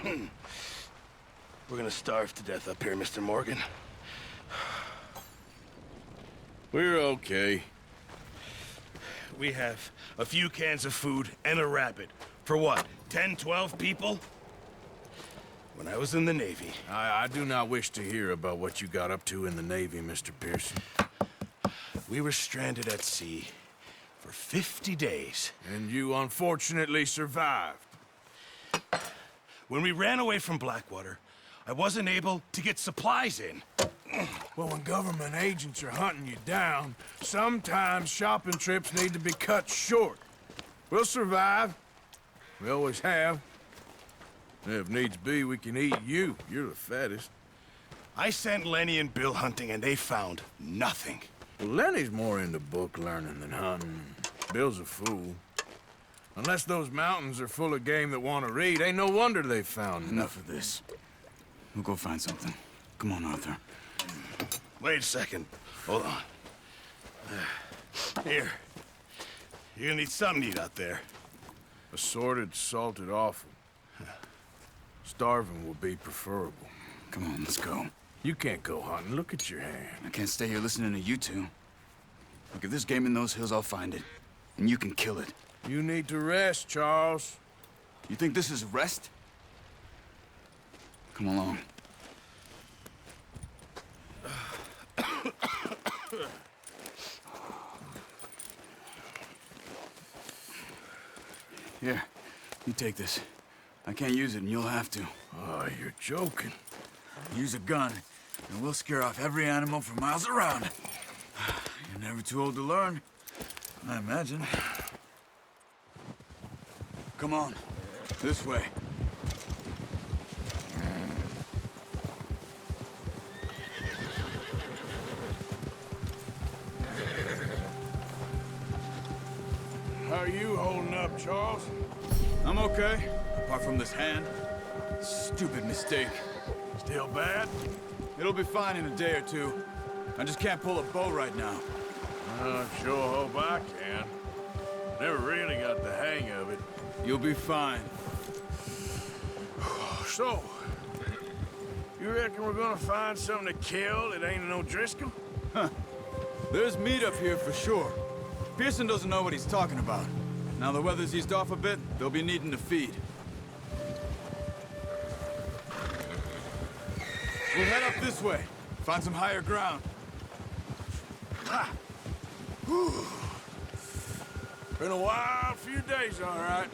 We're gonna starve to death up here, Mr. Morgan. We're okay. We have a few cans of food and a rabbit. For what, 10, 12 people? When I was in the Navy... I do not wish to hear about what you got up to in the Navy, Mr. Pearson. We were stranded at sea for 50 days. And you unfortunately survived. When we ran away from Blackwater, I wasn't able to get supplies in. Well, when government agents are hunting you down, sometimes shopping trips need to be cut short. We'll survive. We always have. If needs be, we can eat you. You're the fattest. I sent Lenny and Bill hunting, and they found nothing. Well, Lenny's more into book learning than hunting. Bill's a fool. Unless those mountains are full of game that want to read, ain't no wonder they found Enough of this. We'll go find something. Come on, Arthur. Wait a second. Hold on. Here. You're gonna need something to eat out there. Assorted, salted offal. Starving will be preferable. Come on, let's go. You can't go hunting. Look at your hand. I can't stay here listening to you two. Look, if there's game in those hills, I'll find it. And you can kill it. You need to rest, Charles. You think this is rest? Come along. Here, you take this. I can't use it, and you'll have to. Oh, you're joking. Use a gun, and we'll scare off every animal for miles around. You're never too old to learn, I imagine. Come on, this way. How are you holding up, Charles? I'm okay, apart from this hand. Stupid mistake. Still bad? It'll be fine in a day or two. I just can't pull a bow right now. I sure hope I can. Never really got the hang of it. You'll be fine. So, you reckon we're gonna find something to kill that ain't no Driscoll? Huh. There's meat up here for sure. Pearson doesn't know what he's talking about. Now the weather's eased off a bit, they'll be needing to feed. We'll head up this way. Find some higher ground. Ha! Whew. Been a wild few days, all right.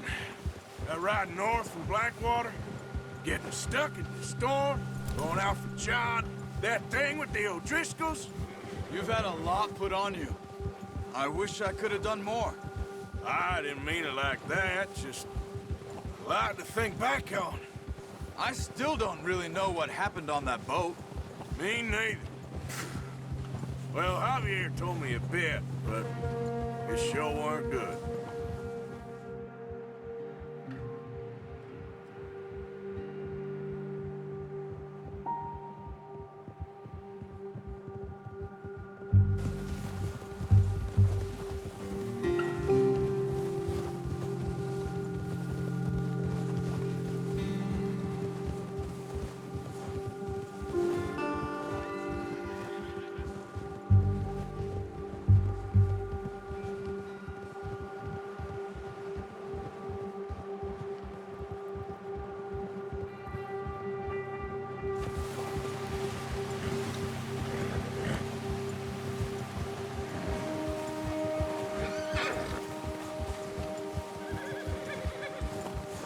That ride north from Blackwater, getting stuck in the storm, going out for John, that thing with the O'Driscolls. You've had a lot put on you. I wish I could have done more. I didn't mean it like that, just a lot to think back on. I still don't really know what happened on that boat. Me neither. Well, Javier told me a bit, but it sure weren't good.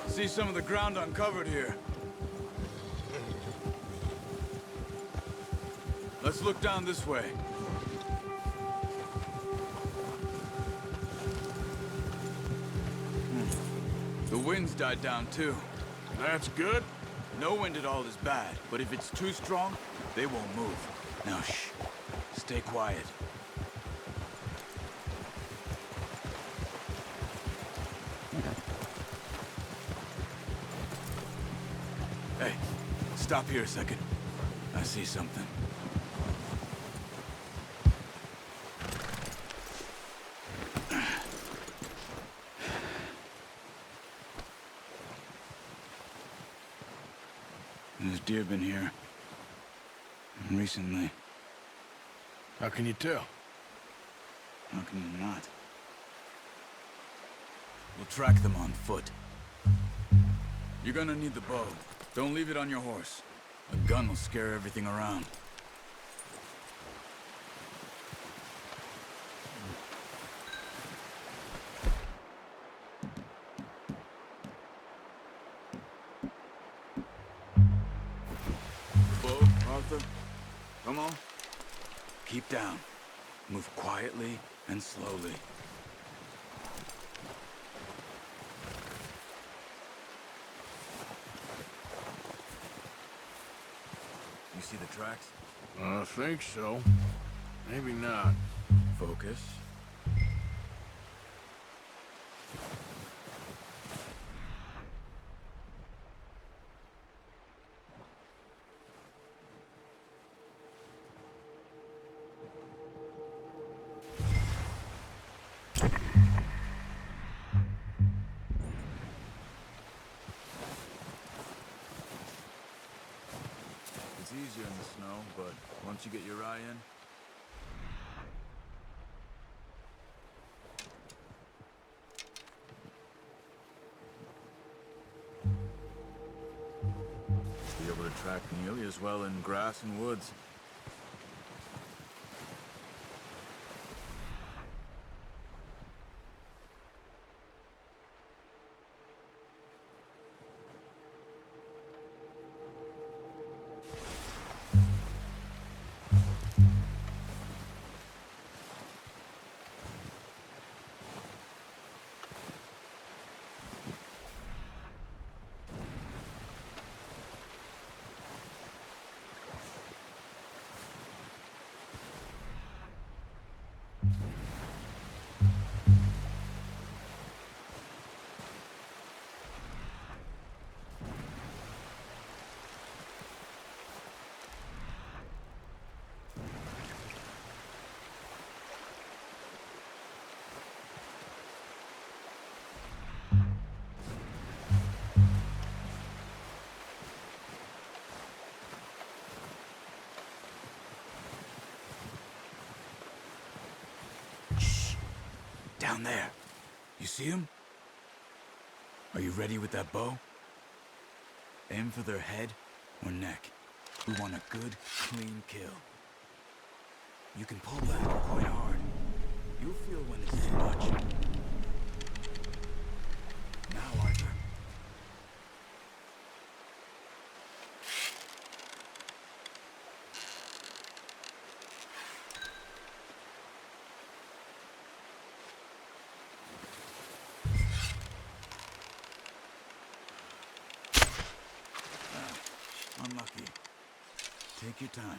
See some of the ground uncovered here. Let's look down this way. The wind's died down too. That's good. No wind at all is bad, but if it's too strong, they won't move. Now shh, stay quiet. Hey, stop here a second. I see something. There's deer been here. Recently. How can you tell? How can you not? We'll track them on foot. You're gonna need the bow. Don't leave it on your horse. A gun will scare everything around. Bow, Arthur. Come on. Keep down. Move quietly and slowly. You see the tracks? I think so. Maybe not. Focus. It's easier in the snow, but once you get your eye in... Be able to track nearly as well in grass and woods. Down there. You see him? Are you ready with that bow? Aim for their head or neck. We want a good, clean kill. You can pull back quite hard. You'll feel when it's too much. Now, Arthur. Unlucky. Take your time.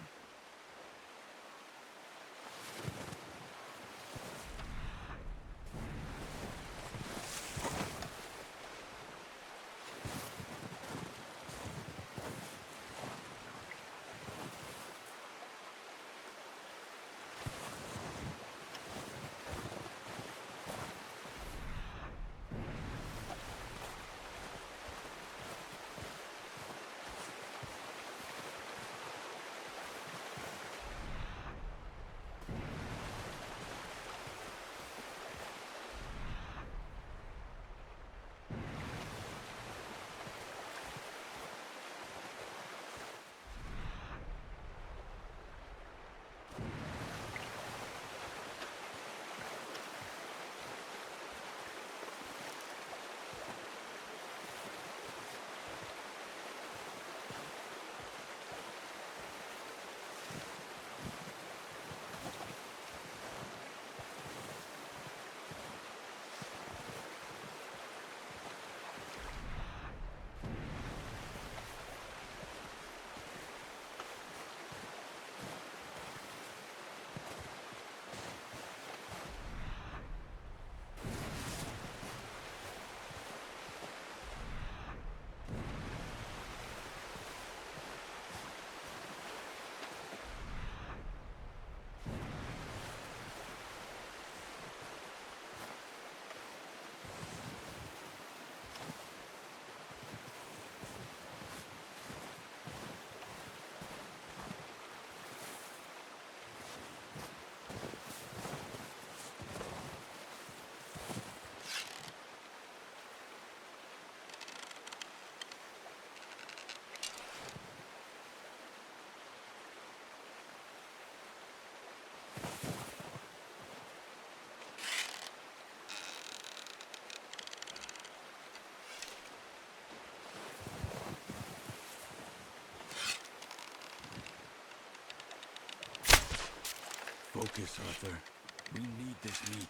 Focus, Arthur. We need this meat.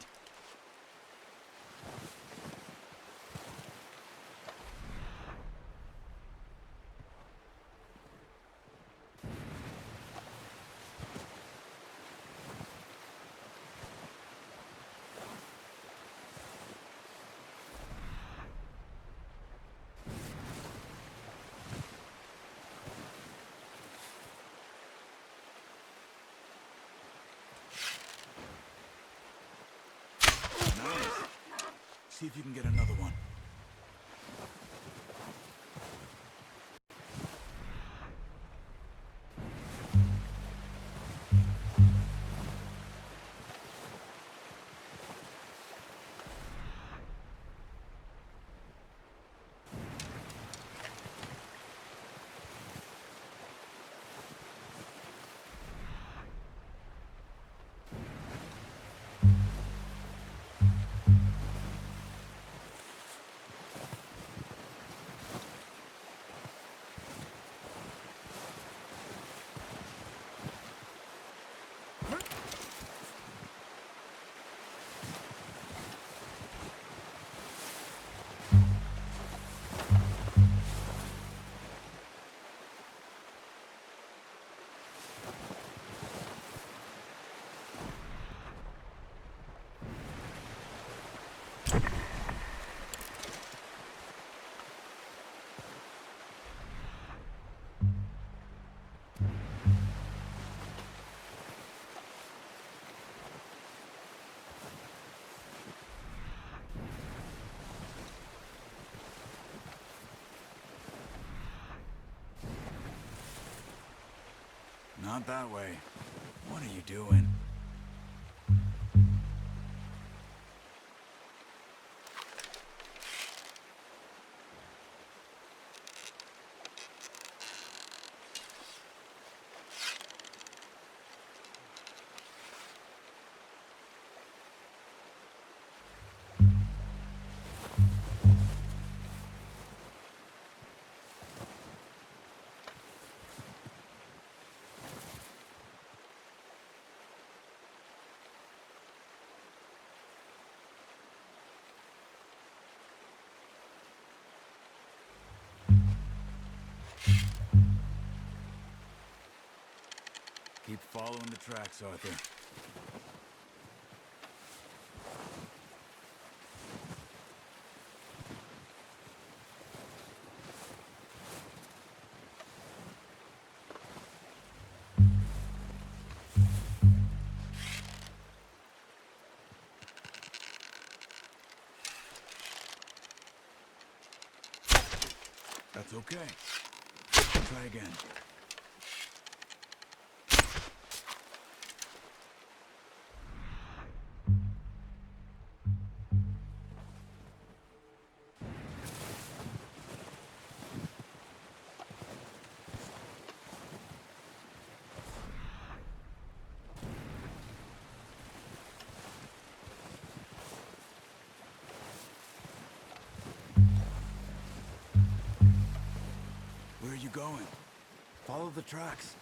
Nice. See if you can get another one. Not that way. What are you doing? Keep following the tracks, Arthur. That's okay. Try again. Where are you going? Follow the tracks.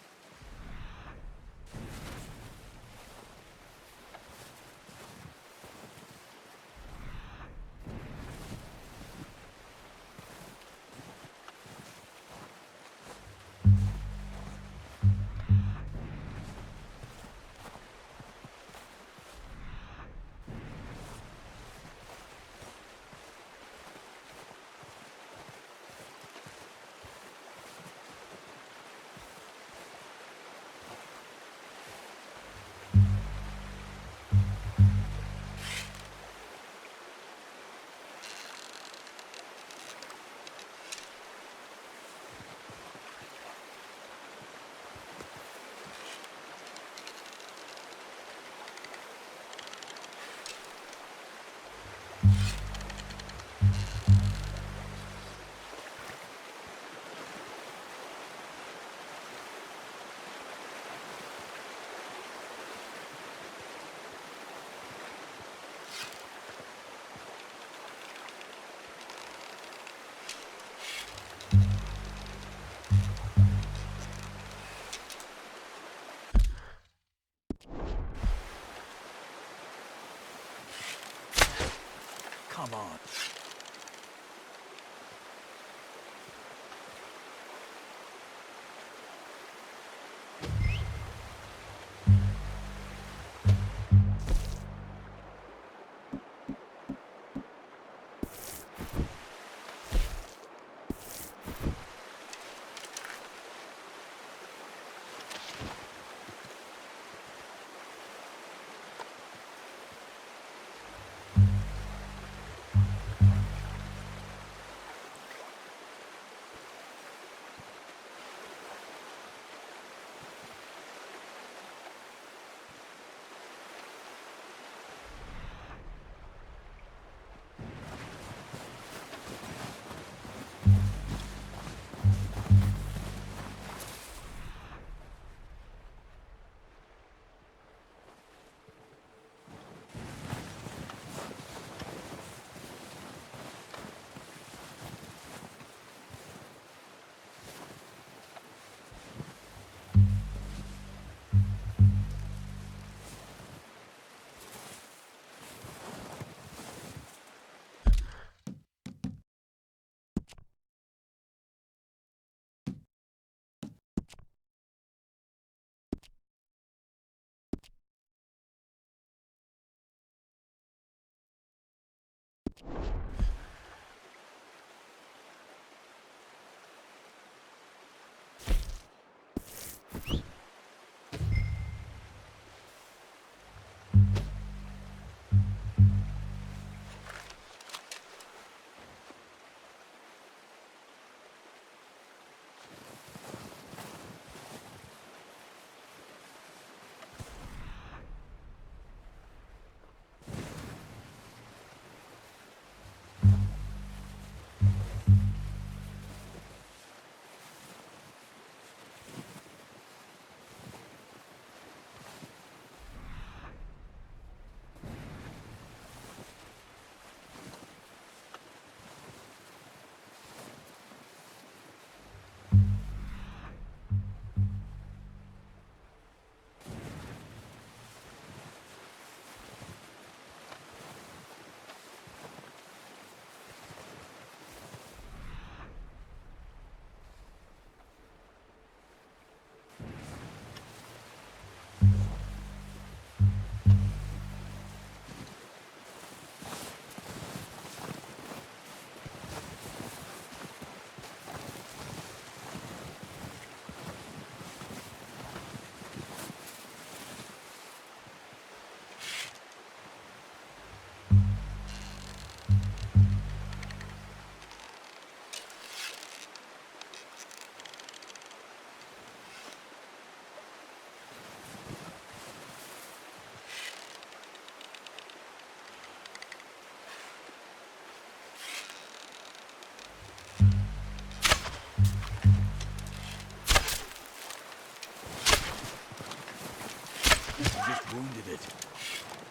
Just wounded it.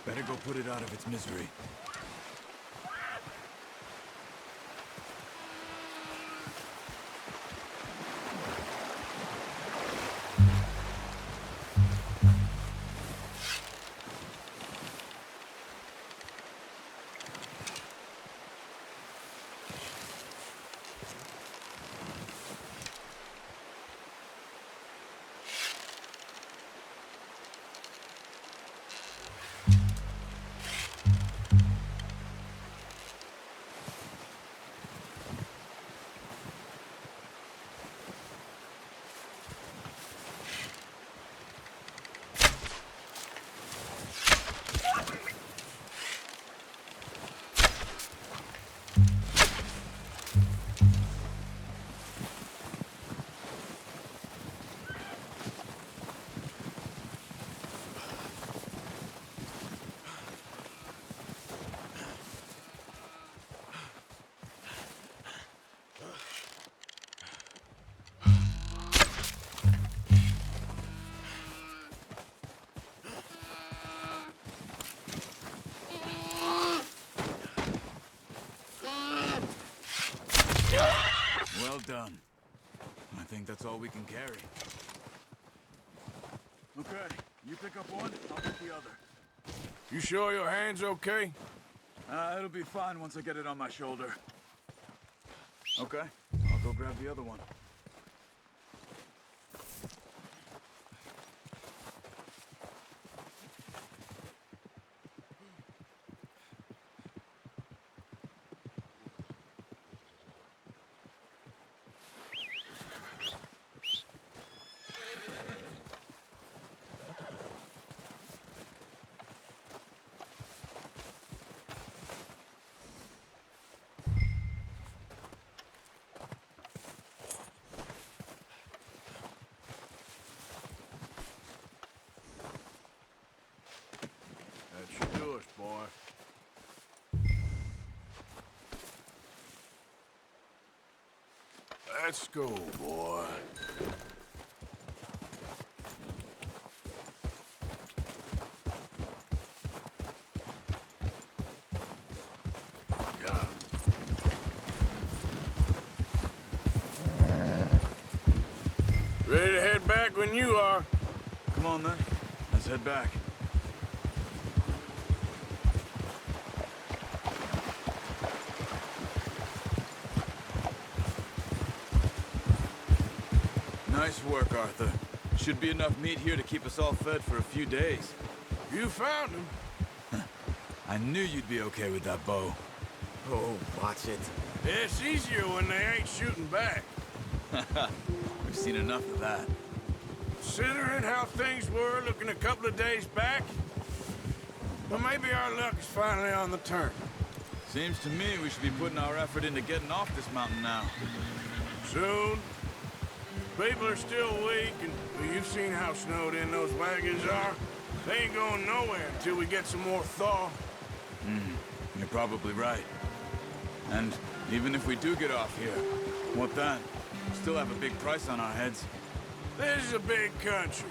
Better go put it out of its misery. Well done. I think that's all we can carry. Okay, you pick up one, I'll pick the other. You sure your hand's okay? It'll be fine once I get it on my shoulder. Okay, I'll go grab the other one. That should do us, boy. Let's go, boy. Yeah. Ready to head back when you are. Come on then, let's head back. Nice work, Arthur. Should be enough meat here to keep us all fed for a few days. You found him. I knew you'd be okay with that bow. Oh, watch it. It's easier when they ain't shooting back. We've seen enough of that. Considering how things were looking a couple of days back, well, maybe our luck is finally on the turn. Seems to me we should be putting our effort into getting off this mountain now. Soon. People are still weak, and well, you've seen how snowed in those wagons are. They ain't going nowhere until we get some more thaw. You're probably right. And even if we do get off here, what then? We still have a big price on our heads. This is a big country.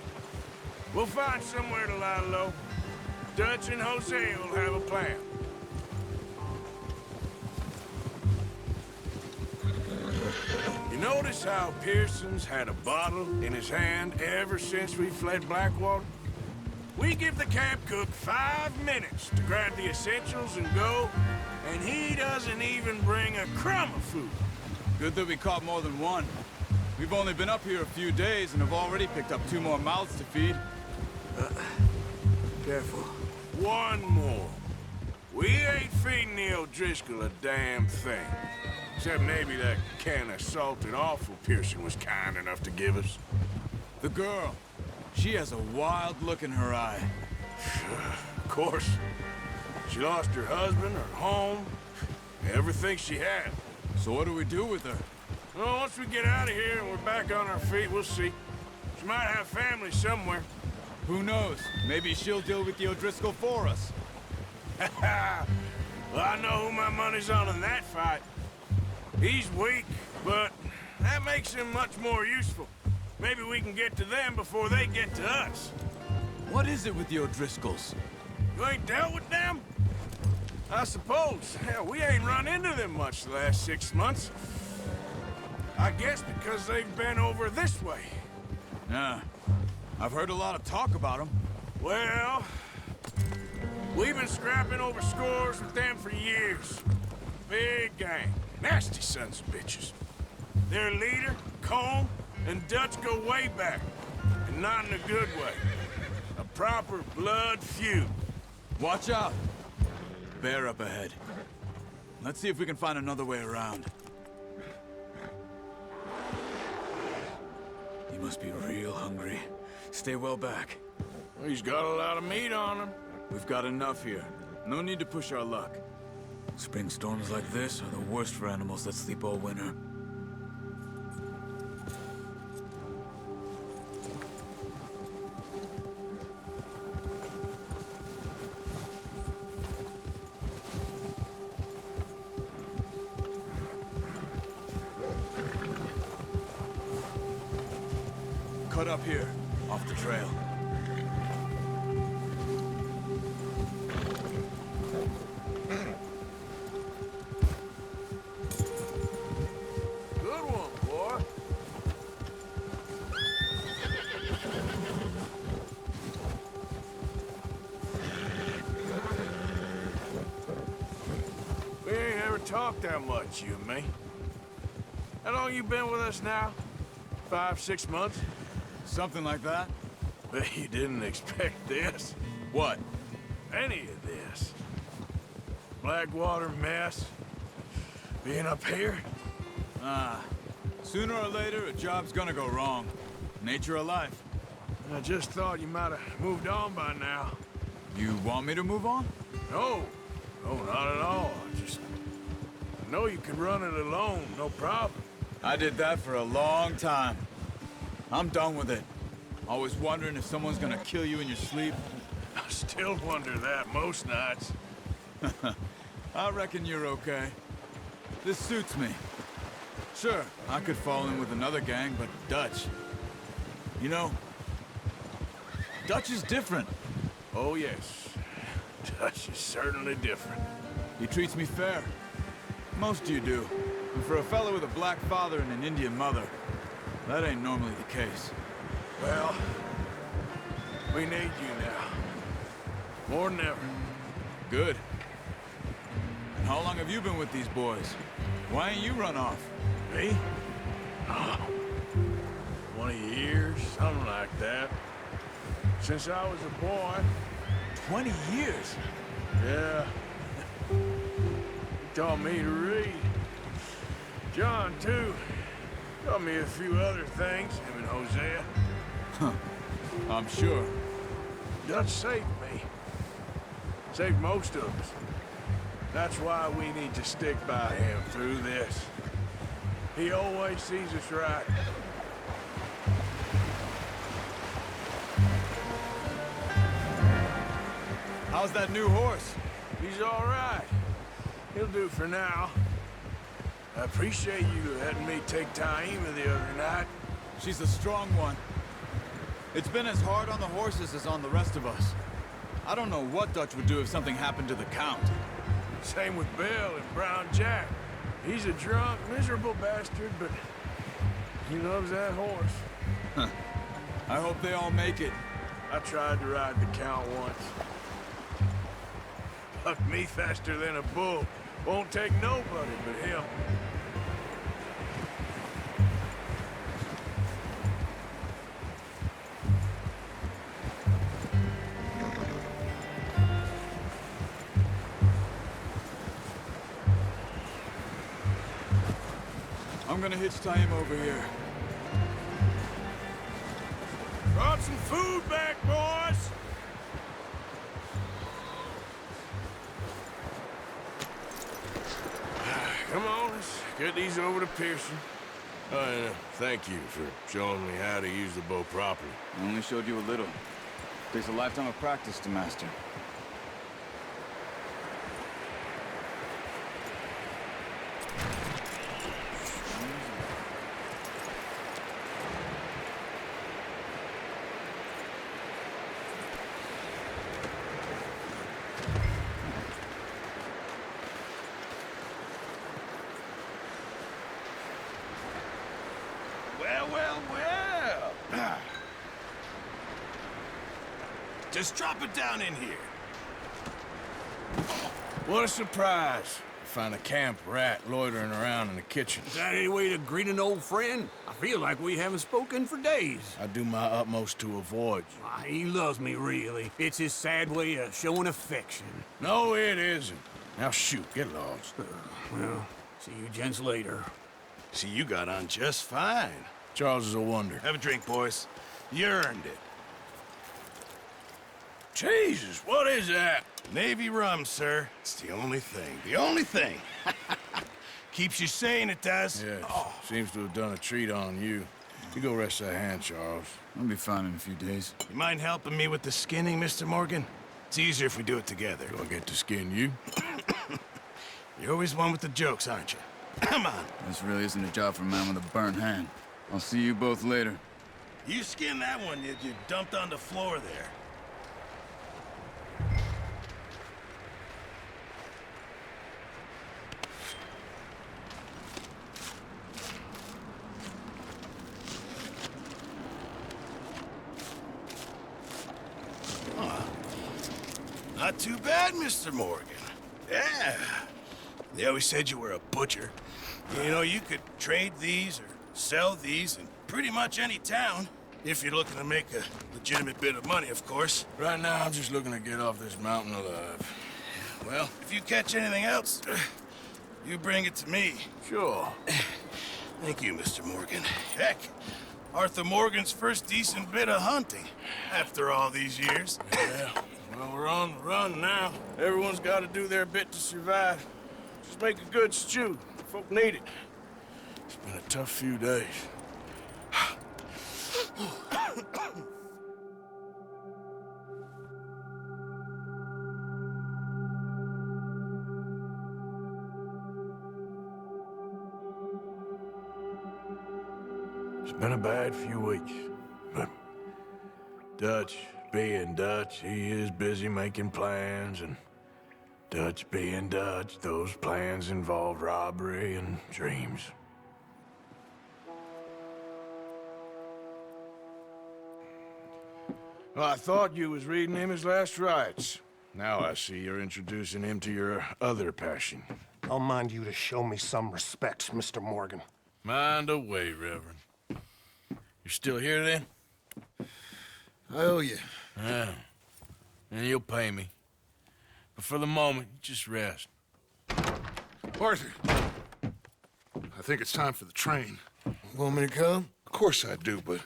We'll find somewhere to lie low. Dutch and Jose will have a plan. You notice how Pearson's had a bottle in his hand ever since we fled Blackwater? We give the camp cook 5 minutes to grab the essentials and go, and he doesn't even bring a crumb of food. Good that we caught more than one. We've only been up here a few days and have already picked up 2 more mouths to feed. Careful. One more. We ain't feeding the O'Driscoll a damn thing. Except maybe that can of salted offal Pearson was kind enough to give us. The girl. She has a wild look in her eye. Of course. She lost her husband, her home, everything she had. So what do we do with her? Well, once we get out of here and we're back on our feet, we'll see. She might have family somewhere. Who knows? Maybe she'll deal with the O'Driscoll for us. Well, I know who my money's on in that fight. He's weak, but that makes him much more useful. Maybe we can get to them before they get to us. What is it with the O'Driscolls? You ain't dealt with them? I suppose. Hell, we ain't run into them much the last 6 months. I guess because they've been over this way. Yeah. I've heard a lot of talk about them. Well, we've been scrapping over scores with them for years. Big gang. Nasty sons of bitches. Their leader, Colm, and Dutch go way back. And not in a good way. A proper blood feud. Watch out! Bear up ahead. Let's see if we can find another way around. You must be real hungry. Stay well back. He's got a lot of meat on him. We've got enough here. No need to push our luck. Spring storms like this are the worst for animals that sleep all winter. Cut up here, off the trail. Good one, boy. We ain't ever talked that much, you and me. How long you been with us now? 5, 6 months? Something like that? Bet you didn't expect this. What? Any of this. Blackwater mess. Being up here. Sooner or later, a job's gonna go wrong. Nature of life. I just thought you might have moved on by now. You want me to move on? No. No, not at all. I know you can run it alone, no problem. I did that for a long time. I'm done with it. Always wondering if someone's gonna kill you in your sleep. I still wonder that most nights. I reckon you're okay. This suits me. Sure, I could fall in with another gang, but Dutch... You know, Dutch is different. Oh, yes. Dutch is certainly different. He treats me fair. Most of you do. And for a fellow with a black father and an Indian mother, that ain't normally the case. Well, we need you now. More than ever. Good. And how long have you been with these boys? Why ain't you run off? Me? Oh, 20 years, something like that. Since I was a boy. 20 years? Yeah. taught me to read. John, too. Taught me a few other things, him and Hosea. I'm sure. Dutch saved me. Saved most of us. That's why we need to stick by him through this. He always sees us right. How's that new horse? He's all right. He'll do for now. I appreciate you letting me take Taima the other night. She's a strong one. It's been as hard on the horses as on the rest of us. I don't know what Dutch would do if something happened to the Count. Same with Bill and Brown Jack. He's a drunk, miserable bastard, but he loves that horse. I hope they all make it. I tried to ride the Count once. Bucked me faster than a bull. Won't take nobody but him. I'm gonna hitch Taima over here. Brought some food back, boys! Come on, let's get these over to Pearson. And thank you for showing me how to use the bow properly. I only showed you a little. Takes a lifetime of practice to master. Well. Just drop it down in here. What a surprise. Find a camp rat loitering around in the kitchen. Is that any way to greet an old friend? I feel like we haven't spoken for days. I do my utmost to avoid you. Why, he loves me, really. It's his sad way of showing affection. No, it isn't. Now shoot, get lost. Well, see you gents later. See, you got on just fine. Charles is a wonder. Have a drink, boys. You earned it. Jesus, what is that? Navy rum, sir. It's the only thing. The only thing. Keeps you sane, it does. Yeah, seems to have done a treat on you. You go rest that hand, Charles. I'll be fine in a few days. You mind helping me with the skinning, Mr. Morgan? It's easier if we do it together. Do I get to skin you? You're always one with the jokes, aren't you? Come on. This really isn't a job for a man with a burnt hand. I'll see you both later. You skin that one you dumped on the floor there. Not too bad, Mr. Morgan. Yeah. They always said you were a butcher. You know, you could trade these or sell these in pretty much any town. If you're looking to make a legitimate bit of money, of course. Right now, I'm just looking to get off this mountain alive. Well, if you catch anything else, you bring it to me. Sure. Thank you, Mr. Morgan. Heck, Arthur Morgan's first decent bit of hunting after all these years. Yeah. Well, we're on the run now. Everyone's got to do their bit to survive. Just make a good stew. Folk need it. It's been a tough few days. It's been a bad few weeks, but Dutch being Dutch, he is busy making plans, and Dutch being Dutch, those plans involve robbery and dreams. Well, I thought you was reading him his last rites. Now I see you're introducing him to your other passion. I'll mind you to show me some respect, Mr. Morgan. Mind away, Reverend. You're still here, then? I owe you. Yeah. And you'll pay me. But for the moment, just rest. Arthur, I think it's time for the train. Want me to come? Of course I do, but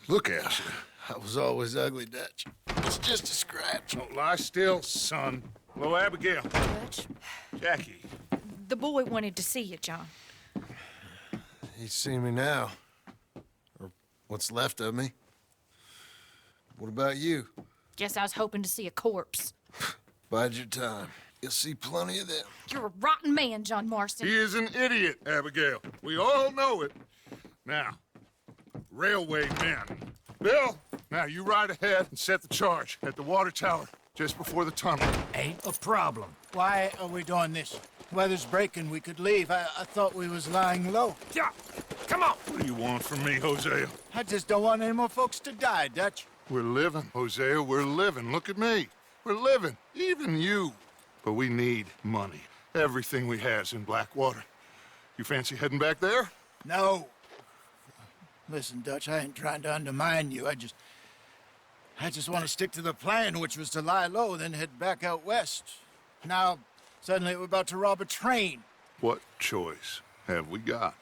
look at you. I was always ugly, Dutch. It's just a scratch. Don't lie still, son. Hello, Abigail. Dutch, Jackie. the boy wanted to see you, John. He's seen me now. Or what's left of me. What about you? Guess I was hoping to see a corpse. Bide your time. You'll see plenty of them. You're a rotten man, John Marston. He is an idiot, Abigail. We all know it. Now, railway men. Bill, now you ride ahead and set the charge at the water tower just before the tunnel. Ain't a problem. Why are we doing this? Weather's breaking. We could leave. I thought we was lying low. Yeah, come on. What do you want from me, Hosea? I just don't want any more folks to die, Dutch. We're living, Hosea. We're living. Look at me. We're living. Even you. But we need money. Everything we has in Blackwater. You fancy heading back there? No. Listen, Dutch, I ain't trying to undermine you. I just want to stick to the plan, which was to lie low, then head back out west. Now, suddenly we're about to rob a train. What choice have we got?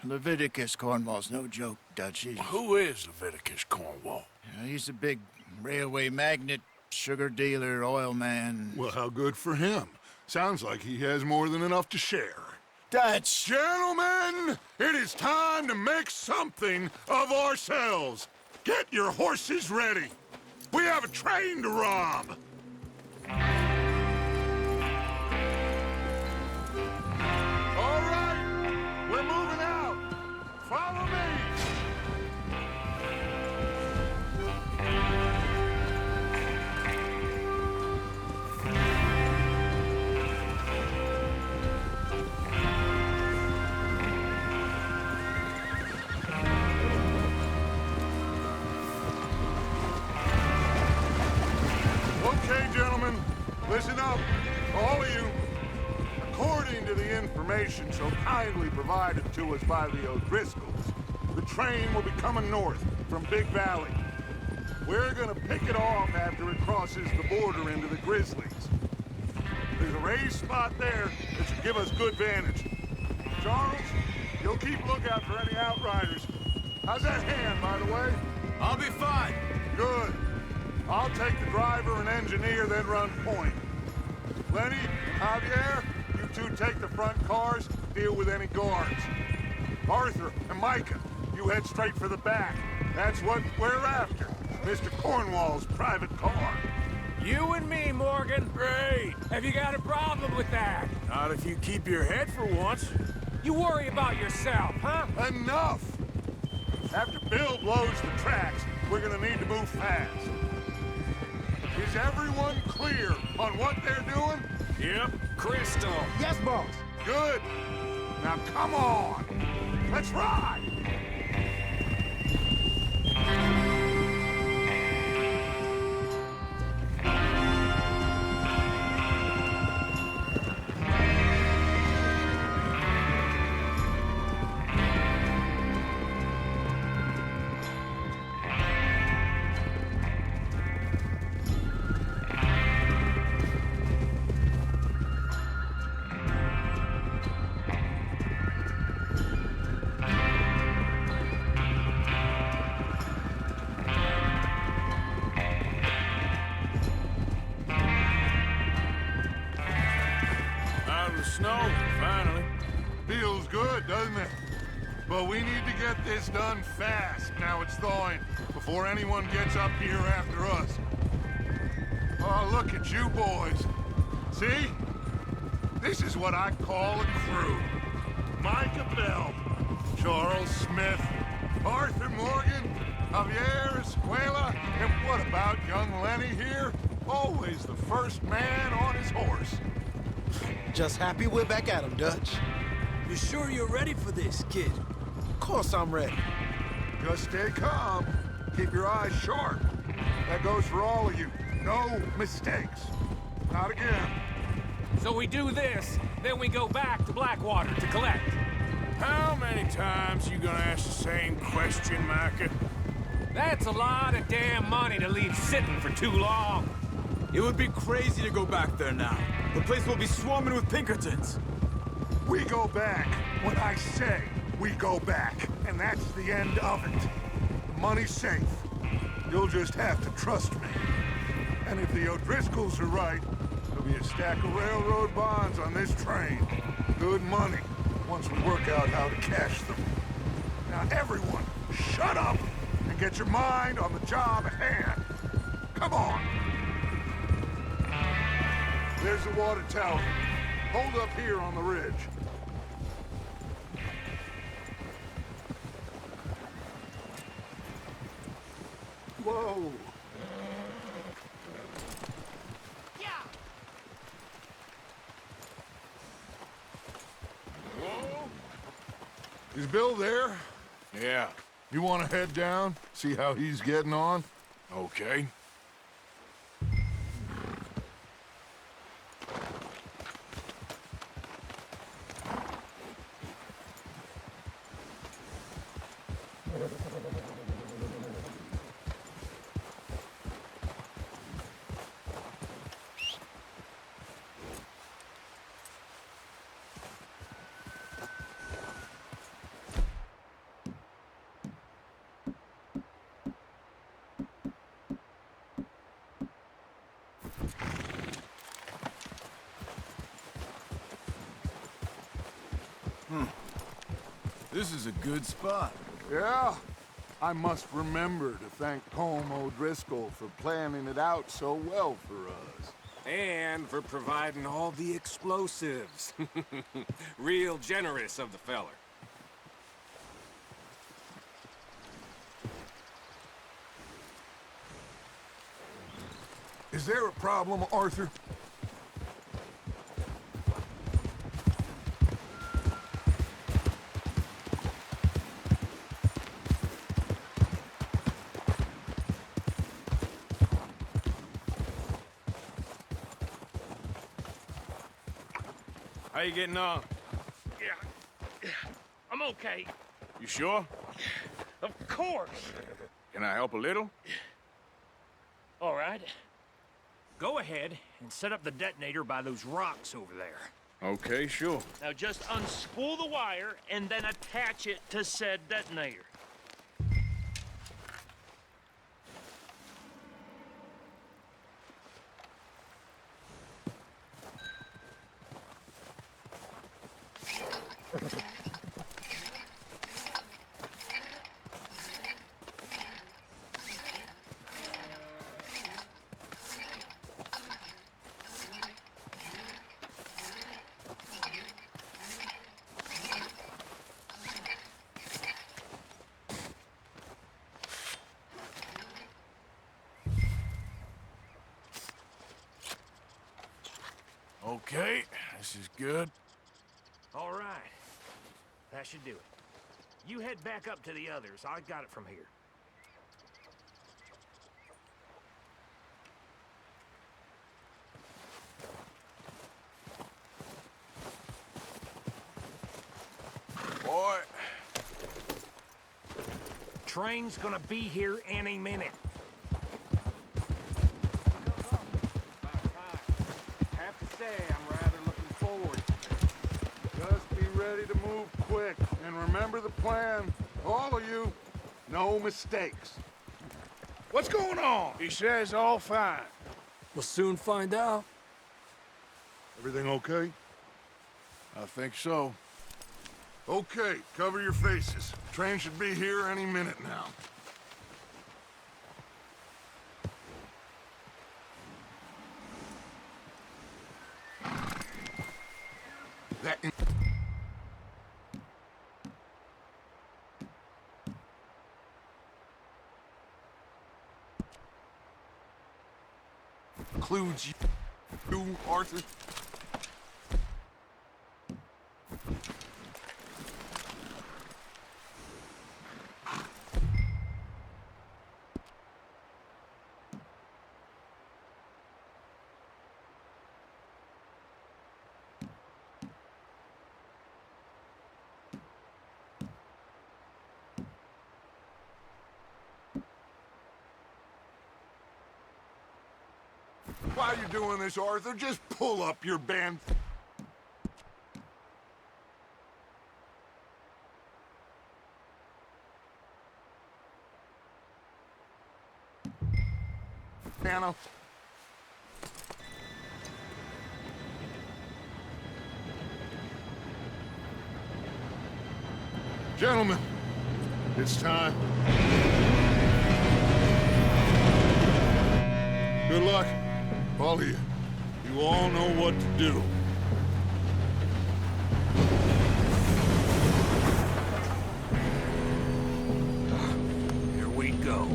Leviticus Cornwall's no joke, Dutch. Who is Leviticus Cornwall? He's a big railway magnate, sugar dealer, oil man. Well, how good for him. Sounds like he has more than enough to share. Dutch! Gentlemen, it is time to make something of ourselves. Get your horses ready. We have a train to rob. All right, we're moving out. Follow me. Okay, gentlemen, listen up, all of you. According to the information so kindly provided to us by the O'Driscolls, the train will be coming north from Big Valley. We're gonna pick it off after it crosses the border into the Grizzlies. There's a raised spot there that should give us good vantage. Charles, you'll keep lookout for any outriders. How's that hand, by the way? I'll be fine. Good. I'll take the driver and engineer, then run point. Lenny, Javier, you two take the front cars, deal with any guards. Arthur and Micah, you head straight for the back. That's what we're after. Mr. Cornwall's private car. You and me, Morgan. Great. Have you got a problem with that? Not if you keep your head for once. You worry about yourself, huh? Enough! After Bill blows the tracks, we're gonna need to move fast. Is everyone clear on what they're doing? Yep. Crystal. Yes, boss. Good. Now come on. Let's ride. Snow, finally. Feels good, doesn't it? But we need to get this done fast, now it's thawing, before anyone gets up here after us. Oh, look at you boys. See? This is what I call a crew. Micah Bell, Charles Smith, Arthur Morgan, Javier Escuela, and what about young Lenny here? Always the first man on his horse. Just happy we're back at 'em, Dutch. You sure you're ready for this, kid? Of course I'm ready. Just stay calm. Keep your eyes sharp. That goes for all of you. No mistakes. Not again. So we do this, then we go back to Blackwater to collect. How many times you gonna ask the same question, Micah? That's a lot of damn money to leave sitting for too long. It would be crazy to go back there now. The place will be swarming with Pinkertons. We go back when I say we go back, and that's the end of it. The money's safe. You'll just have to trust me. And if the O'Driscolls are right, there'll be a stack of railroad bonds on this train. Good money, once we work out how to cash them. Now everyone, shut up and get your mind on the job at hand. Come on. There's the water tower. Hold up here on the ridge. Whoa. Whoa. Is Bill there? Yeah. You want to head down? See how he's getting on? Okay. This is a good spot. Yeah. I must remember to thank Colm O'Driscoll for planning it out so well for us. And for providing all the explosives. Real generous of the feller. Is there a problem, Arthur? How you getting on? Yeah, I'm okay. You sure? Of course. Can I help a little? All right. Go ahead and set up the detonator by those rocks over there. Okay, sure. Now just unspool the wire and then attach it to said detonator. Okay, this is good. All right. That should do it. You head back up to the others. I got it from here. Boy. Train's gonna be here any minute. Have to say, I'm rather looking forward. Just be ready to move quick. And remember the plan. All of you, no mistakes. What's going on? He says all fine. We'll soon find out. Everything okay? I think so. Okay, cover your faces. Train should be here any minute now. That includes you, Arthur. how you're doing this, Arthur. Just pull up your band. Piano. Gentlemen, it's time. Good luck, all of you. You all know what to do. Here we go.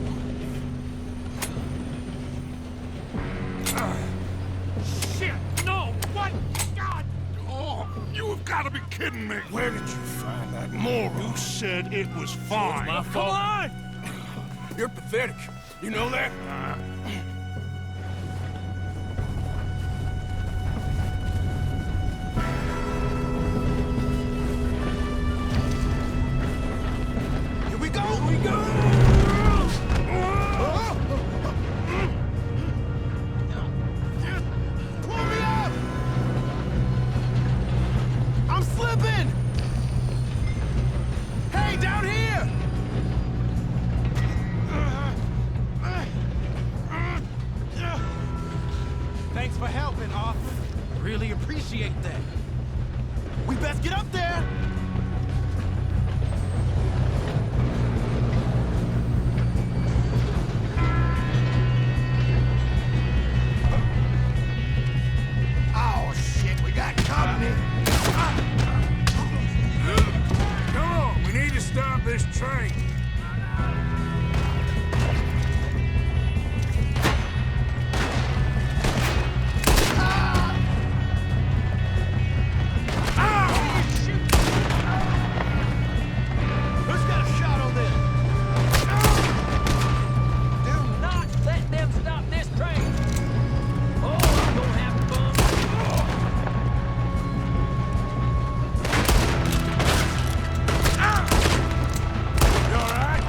Shit! No! What? God! Oh, you have got to be kidding me. Where did you find that moron? You said it was fine. My fault. Come on! You're pathetic. You know that? Here we go! Here we go! Pull me up! I'm slipping! Hey, down here! Thanks for helping, Arthur. Really appreciate that. We best get up there! Oh, shit, we got company. Come on, we need to stop this train. Who's got a shot on this? Do not let them stop this train! Oh, I'm gonna have fun! You all right?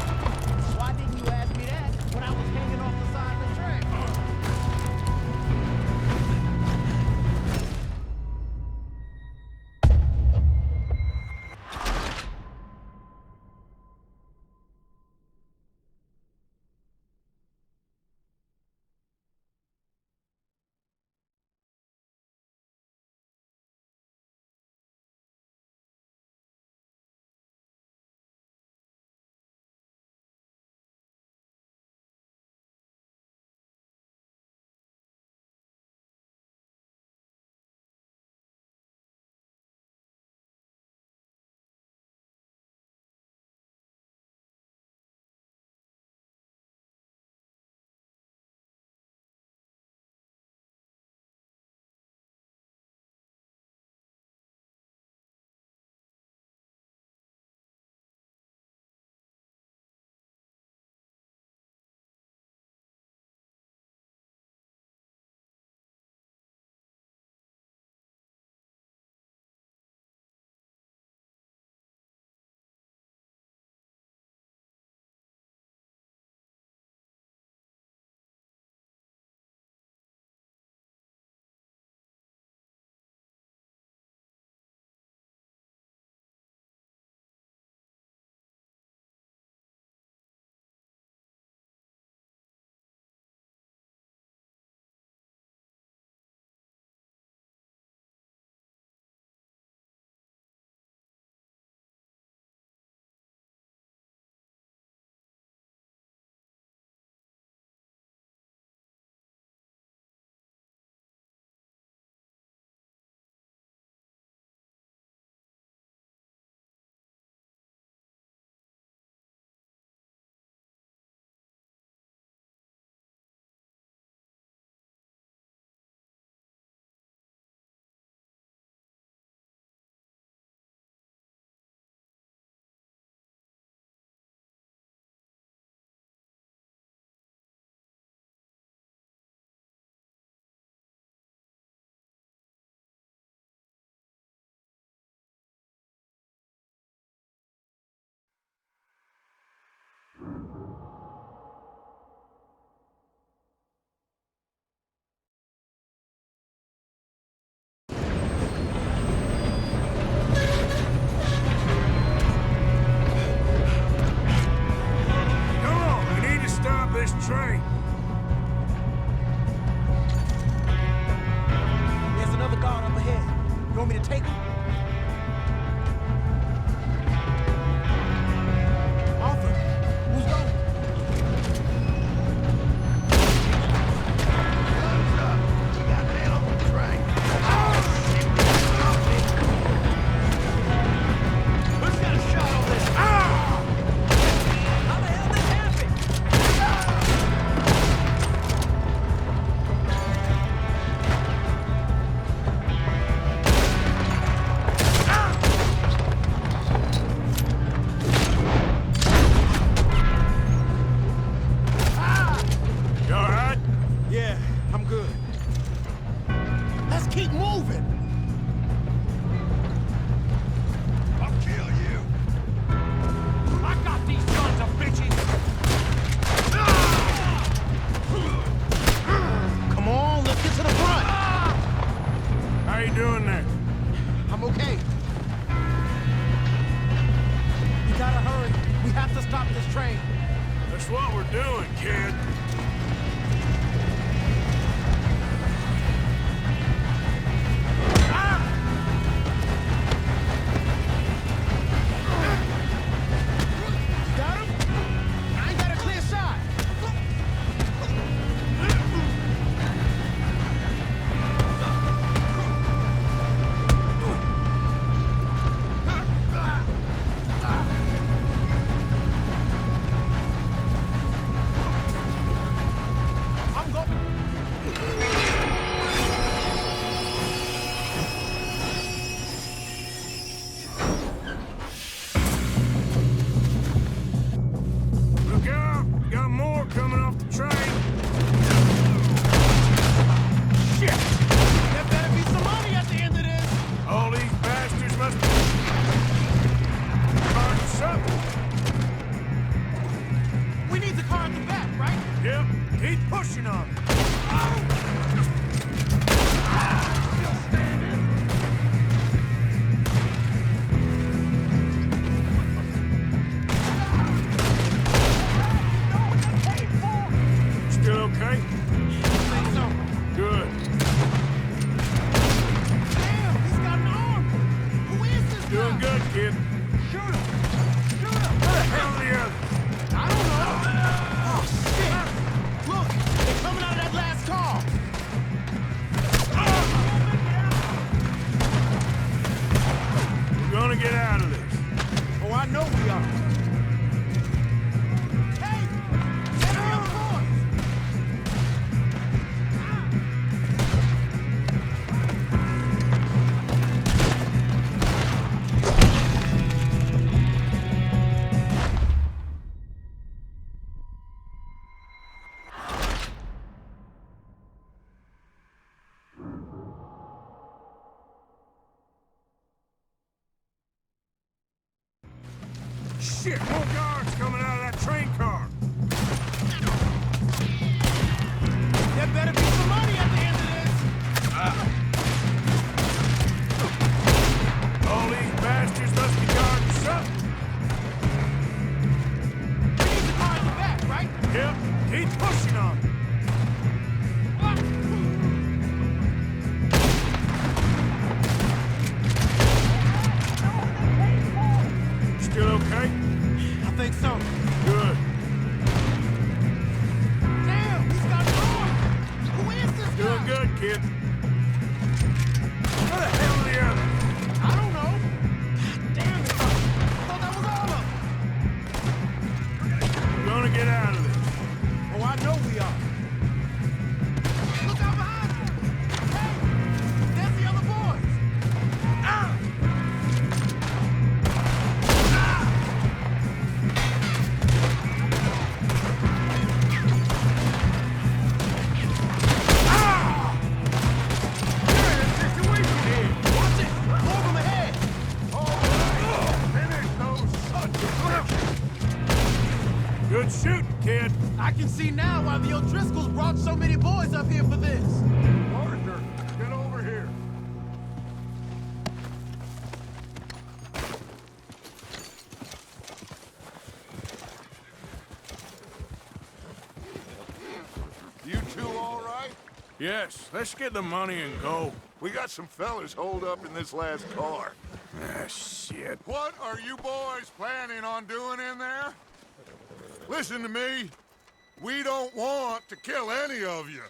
top of this train. That's what we're doing, kid. Got him? I ain't got a clear shot. I'm going. Look out! We got more coming off the train. Shit! There better be some money at the end of this. All these bastards must be starting something. We need the car at the back, right? Yep, keep pushing on it. Still okay? Think so. Good. Damn, he's got an arm. Who is this Doing guy? good, kid. Shoot him. Shoot him. Where the hell are the others? I don't know. Oh, shit. Look, they're coming out of that last car. We're gonna get out of this. Oh, I know we are. Hey, get the other boys. Shit, more guards coming out of that train car. There better be some money at the end of this. All these bastards must be guarding something. We need the car at the back, right? Yep, keep pushing on it. Still okay? I think so. Good. Damn, he's got an arm. Who is this guy? Doing good, kid. Where the hell are the others? I don't know. Damn it. I thought that was all of them. We're gonna get out of this. Oh, I know we are. Look out behind you. Hey, there's the other boys. Watch it. More of them ahead. Good shooting, kid. I can see now why the O'Driscolls brought so many boys up here for this. Arthur, get over here. You two all right? Yes, let's get the money and go. We got some fellas holed up in this last car. Ah, shit. What are you boys planning on doing in there? Listen to me. We don't want to kill any of you.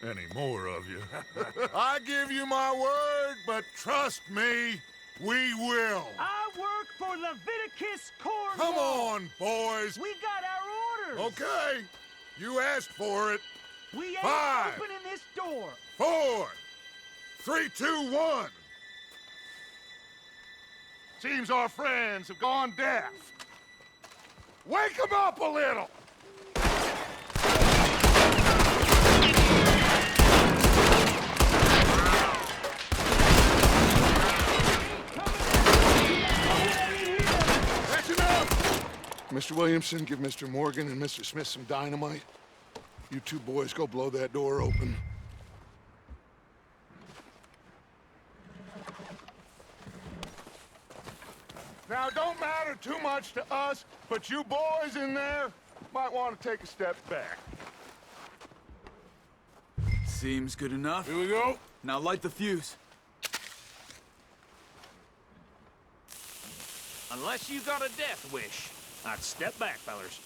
Any more of you? I give you my word, but trust me, we will. I work for Leviticus Cornwall. Come on, boys. We got our orders. Okay, you asked for it. We ain't 5, opening this door. 4, 3, 2, 1. Seems our friends have gone deaf. Wake them up a little. Mr. Williamson, give Mr. Morgan and Mr. Smith some dynamite. You two boys go blow that door open. Now, it don't matter too much to us But you boys in there might want to take a step back. Seems good enough. Here we go. Now light the fuse. Unless you got a death wish, I'd step back, fellers.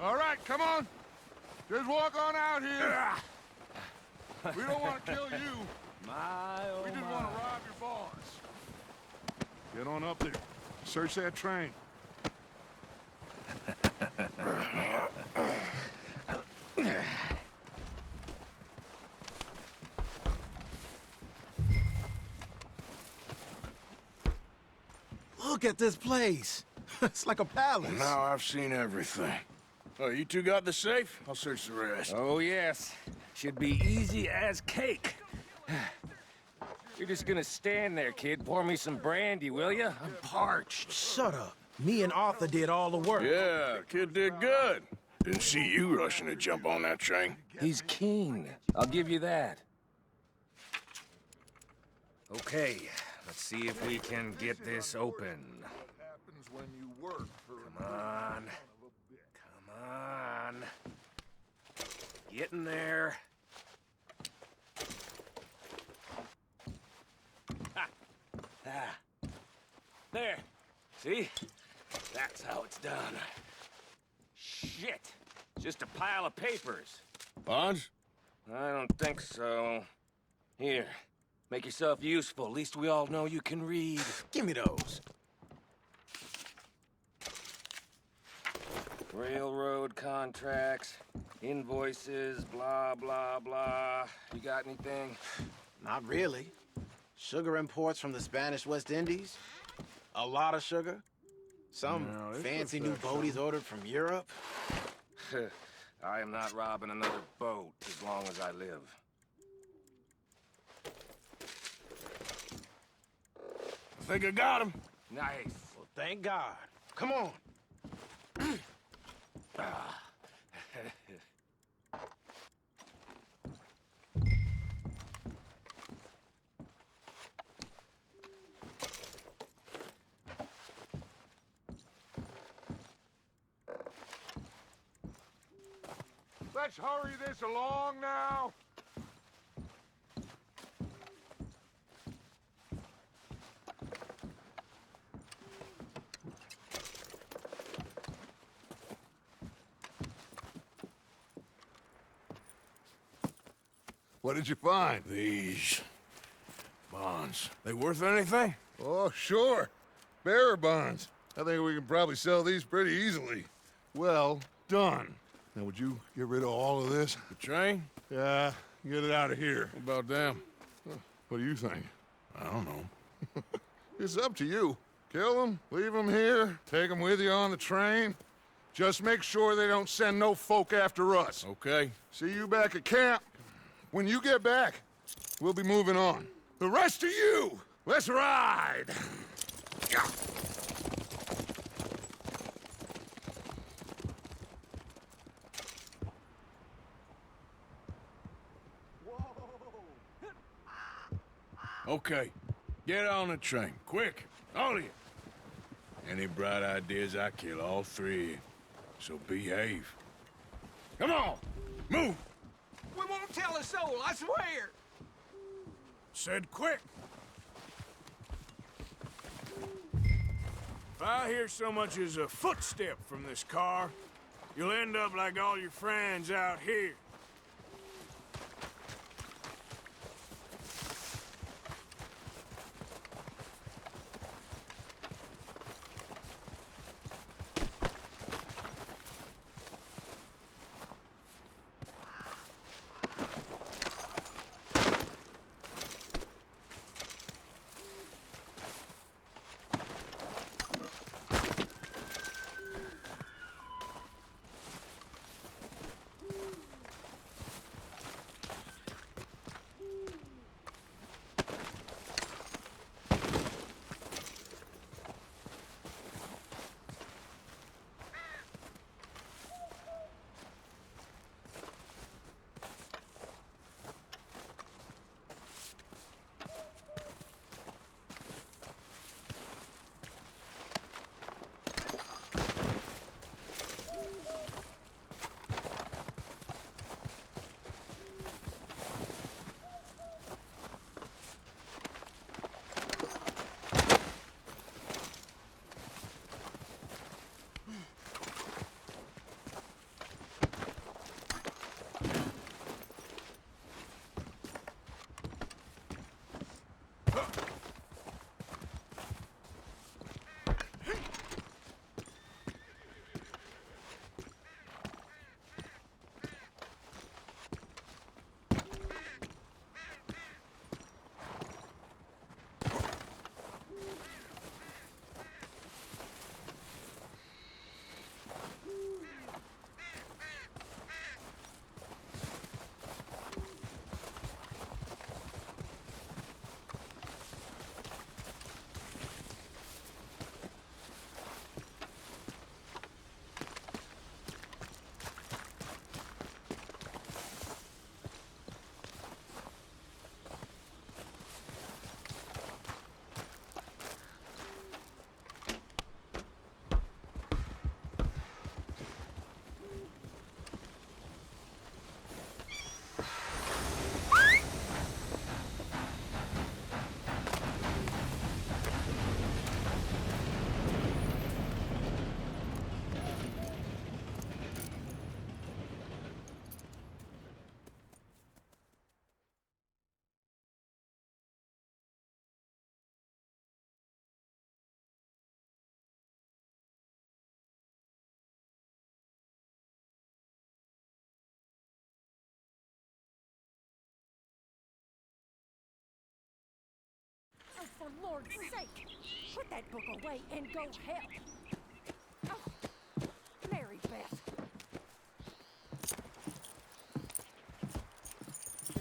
All right, come on. Just walk on out here. We don't want to kill you. We just want to rob your boss. Get on up there. Search that train. Look at this place. It's like a palace. Now I've seen everything. Oh, you two got the safe? I'll search the rest. Oh, yes. Should be easy as cake. You're just gonna stand there, kid. Pour me some brandy, will you? I'm parched. Shut up. Me and Arthur did all the work. Yeah, kid did good. Didn't see you rushing to jump on that train. He's keen. I'll give you that. Okay, let's see if we can get this open. Happens when you work for Come on. Come on. Get in there. Ha. Ah. There. See? That's how it's done. Shit. Just a pile of papers. Bonds? I don't think so. Here. Make yourself useful. At least we all know you can read. Give me those. Railroad contracts, invoices, blah, blah, blah. You got anything? Not really. Sugar imports from the Spanish West Indies. A lot of sugar. Some fancy new boat he's ordered from Europe. I am not robbing another boat as long as I live. I think I got him. Nice. Well, thank God. Come on. Let's hurry this along now. What did you find? These bonds. They worth anything? Oh, sure. Bearer bonds. I think we can probably sell these pretty easily. Well done. Now, would you get rid of all of this? The train? Yeah, get it out of here. What about them? What do you think? I don't know. It's up to you. Kill them, leave them here, take them with you on the train. Just make sure they don't send no folk after us. Okay. See you back at camp. When you get back, we'll be moving on. The rest of you, let's ride! Okay. Get on the train. Quick. All of you. Any bright ideas, I kill all three of you. So behave. Come on! Move! We won't tell a soul, I swear. Said quick! If I hear so much as a footstep from this car, you'll end up like all your friends out here. For Lord's sake, put that book away and go help. Oh, Mary Beth.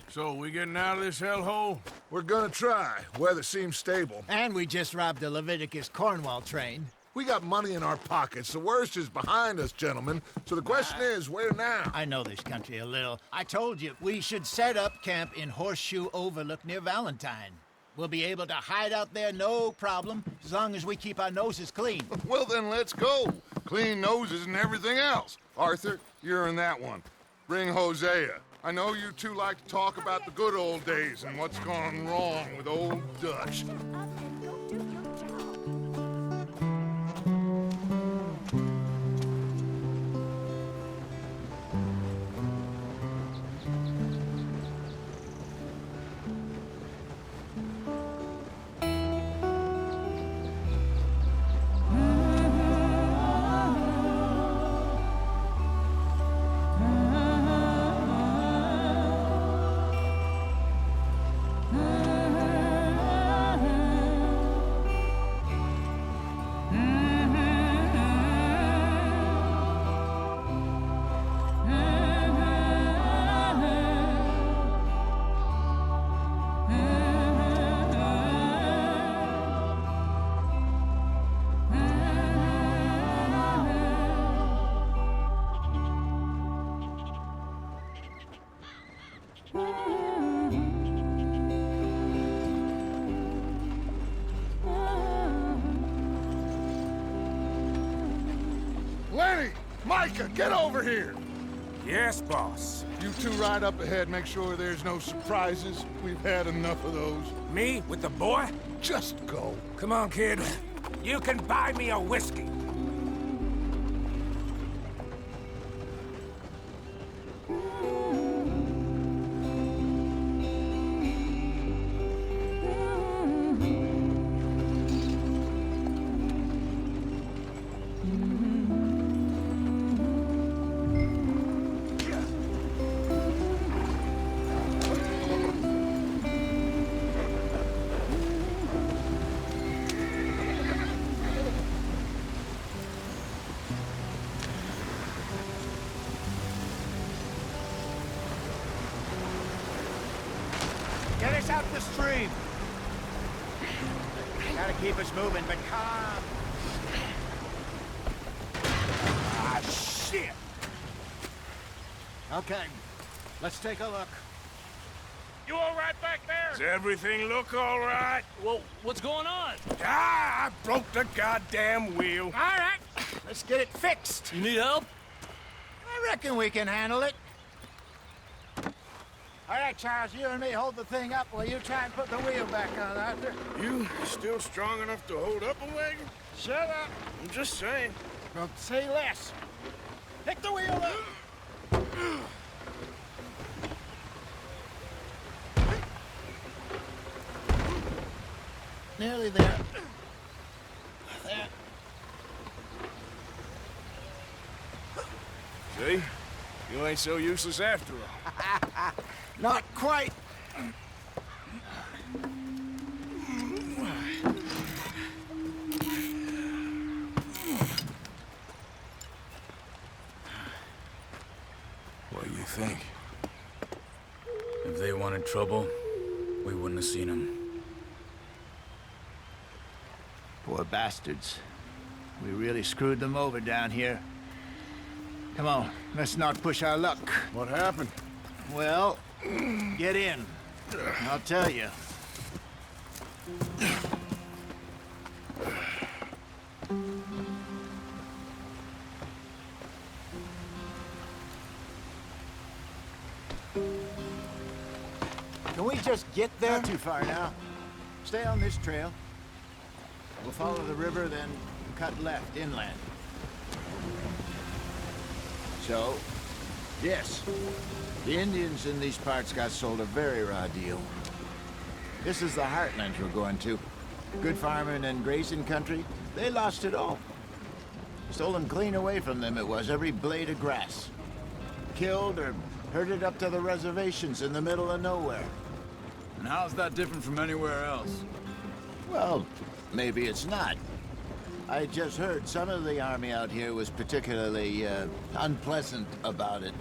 So, we getting out of this hellhole? We're gonna try. Weather seems stable. And we just robbed a Leviticus Cornwall train. We got money in our pockets. The worst is behind us, gentlemen. So the question is, where now? I know this country a little. I told you, we should set up camp in Horseshoe Overlook near Valentine. We'll be able to hide out there, no problem, as long as we keep our noses clean. Well, then let's go. Clean noses and everything else. Arthur, you're in that one. Bring Hosea. I know you two like to talk about the good old days and what's gone wrong with old Dutch. Lenny! Micah, get over here! Yes, boss. You two ride up ahead, make sure there's no surprises. We've had enough of those. Me with the boy? Just go. Come on, kid. You can buy me a whiskey. Get us out the stream. Gotta keep us moving, but calm. Ah, shit! Okay, let's take a look. You all right back there? Does everything look all right? Well, what's going on? Ah, I broke the goddamn wheel. All right, let's get it fixed. You need help? I reckon we can handle it. All right, Charles, you and me hold the thing up while you try and put the wheel back on, Arthur. You still strong enough to hold up a wagon? Shut up. I'm just saying. Well, say less. Pick the wheel up. Nearly there. There. See? You ain't so useless after all. Not quite. What do you think? If they wanted trouble, we wouldn't have seen them. Poor bastards. We really screwed them over down here. Come on, let's not push our luck. What happened? Well, get in. I'll tell you. Can we just get there? Not too far now. Stay on this trail. We'll follow the river, then cut left inland. So, yes, the Indians in these parts got sold a very raw deal. This is the heartland we're going to. Good farming and grazing country, they lost it all. Stolen clean away from them it was, every blade of grass. Killed or herded up to the reservations in the middle of nowhere. And how's that different from anywhere else? Well, maybe it's not. I just heard some of the army out here was particularly, unpleasant about it.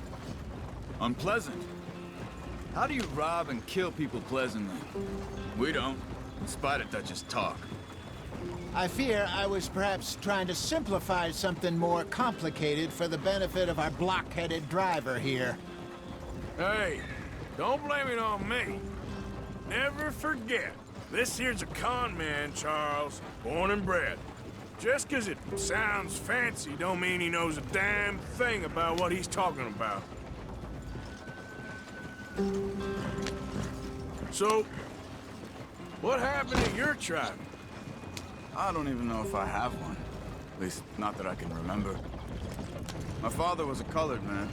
Unpleasant? How do you rob and kill people pleasantly? We don't, in spite of Dutch's talk. I fear I was perhaps trying to simplify something more complicated for the benefit of our block-headed driver here. Hey, don't blame it on me. Never forget, this here's a con man, Charles, born and bred. Just 'cause it sounds fancy don't mean he knows a damn thing about what he's talking about. So, what happened to your tribe? I don't even know if I have one. At least, not that I can remember. My father was a colored man.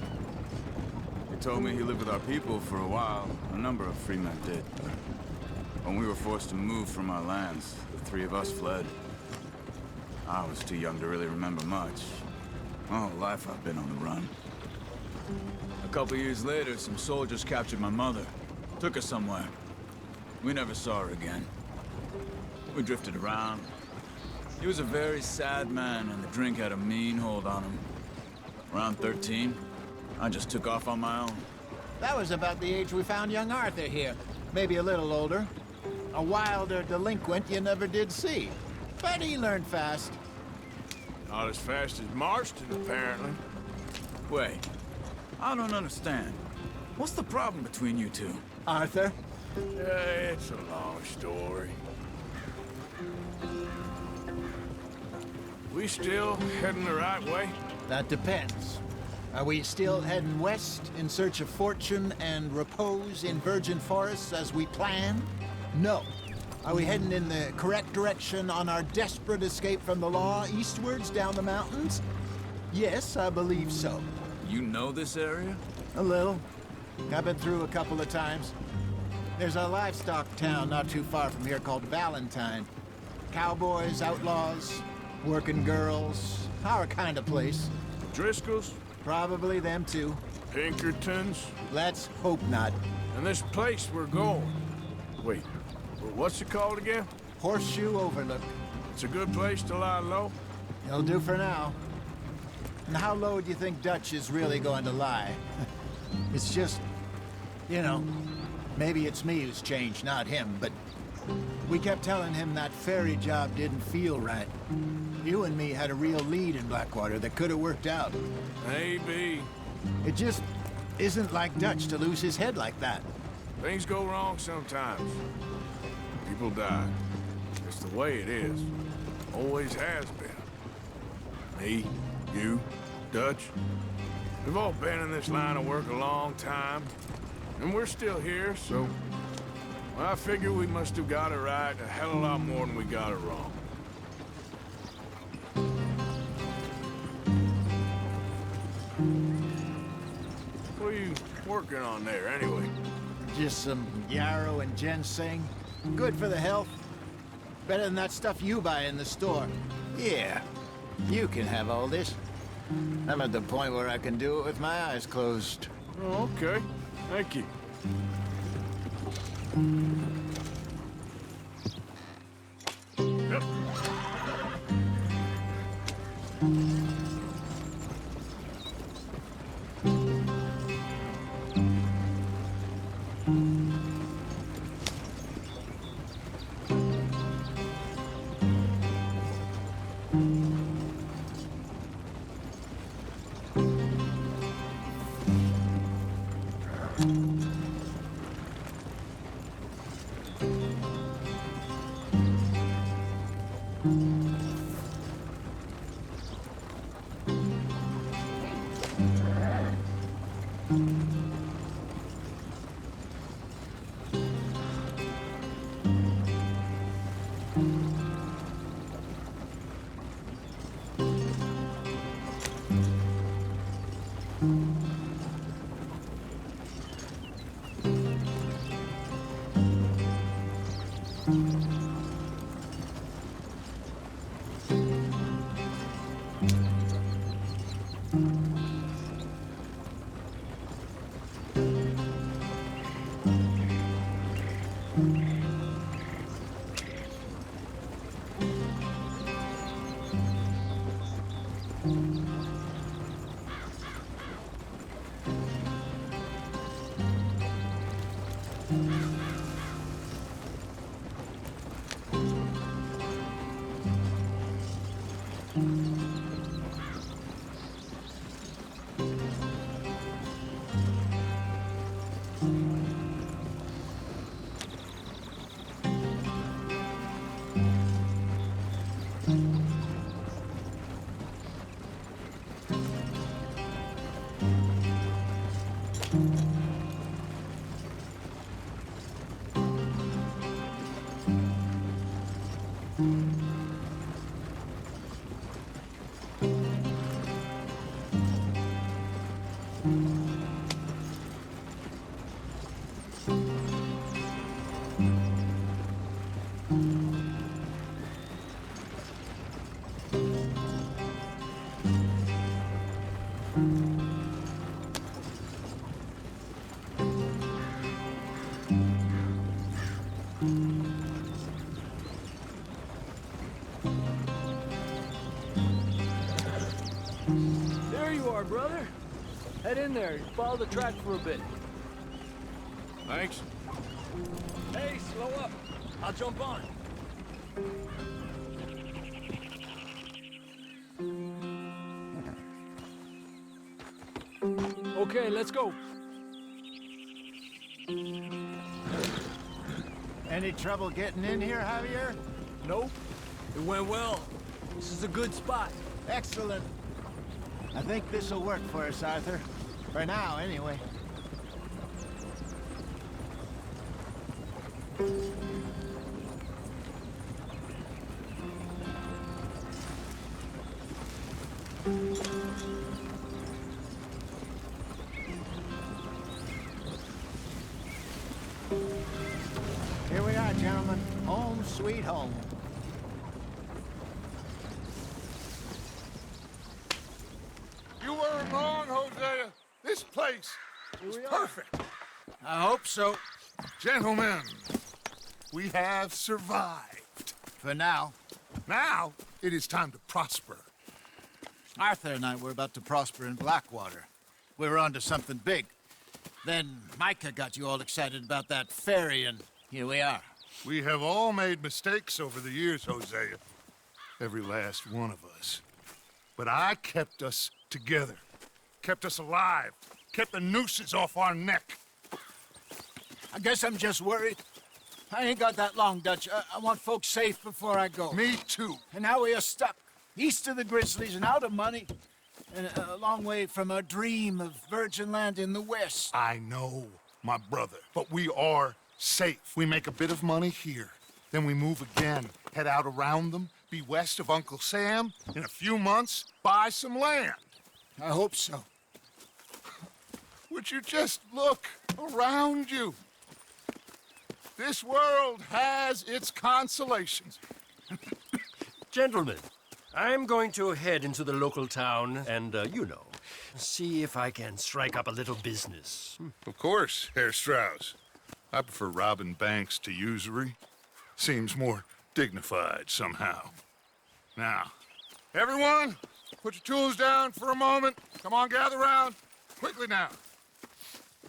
He told me he lived with our people for a while. A number of free men did. When we were forced to move from our lands, the three of us fled. I was too young to really remember much. My whole life I've been on the run. A couple years later, some soldiers captured my mother. Took her somewhere. We never saw her again. We drifted around. He was a very sad man, and the drink had a mean hold on him. Around 13, I just took off on my own. That was about the age we found young Arthur here. Maybe a little older. A wilder delinquent you never did see. But he learned fast. Not as fast as Marston, apparently. Wait, I don't understand. What's the problem between you two? Arthur? It's a long story. We still heading the right way? That depends. Are we still heading west in search of fortune and repose in virgin forests as we planned? No. Are we heading in the correct direction on our desperate escape from the law eastwards down the mountains? Yes, I believe so. You know this area? A little. I've been through a couple of times. There's a livestock town not too far from here called Valentine. Cowboys, outlaws, working girls, our kind of place. Driscoll's? Probably them too. Pinkertons? Let's hope not. And this place we're going. Wait, what's it called again? Horseshoe Overlook. It's a good place to lie low? It'll do for now. And how low do you think Dutch is really going to lie? It's just, you know, maybe it's me who's changed, not him, but we kept telling him that ferry job didn't feel right. You and me had a real lead in Blackwater that could have worked out. Maybe. It just isn't like Dutch to lose his head like that. Things go wrong sometimes. People die. It's the way it is. Always has been. Me, you, Dutch. We've all been in this line of work a long time. And we're still here, so... well, I figure we must have got it right a hell of a lot more than we got it wrong. What are you working on there, anyway? Just some yarrow and ginseng. Good for the health. Better than that stuff you buy in the store. Yeah, you can have all this. I'm at the point where I can do it with my eyes closed. Oh, okay. Thank you. Yep. There you are, brother. Head in there and follow the track for a bit. Thanks. Hey, slow up. I'll jump on. Okay, let's go. Any trouble getting in here, Javier? Nope. It went well. This is a good spot. Excellent. I think this'll work for us, Arthur. For now, anyway. Here we are, gentlemen. Home sweet home. You weren't wrong, Hosea. This place is perfect. I hope so. Gentlemen, we have survived. For now. Now, it is time to prosper. Arthur and I were about to prosper in Blackwater. We were onto something big. Then Micah got you all excited about that ferry, and here we are. We have all made mistakes over the years, Hosea. Every last one of us. But I kept us together. Kept us alive. Kept the nooses off our neck. I guess I'm just worried. I ain't got that long, Dutch. I want folks safe before I go. Me too. And now we are stuck. East of the Grizzlies and out of money. And a long way from our dream of virgin land in the west. I know, my brother. But we are safe. We make a bit of money here. Then we move again. Head out around them. Be west of Uncle Sam. In a few months, buy some land. I hope so. Would you just look around you? This world has its consolations. Gentlemen, I'm going to head into the local town and, see if I can strike up a little business. Of course, Herr Strauss. I prefer robbing banks to usury. Seems more dignified somehow. Now, everyone, put your tools down for a moment. Come on, gather round. Quickly now.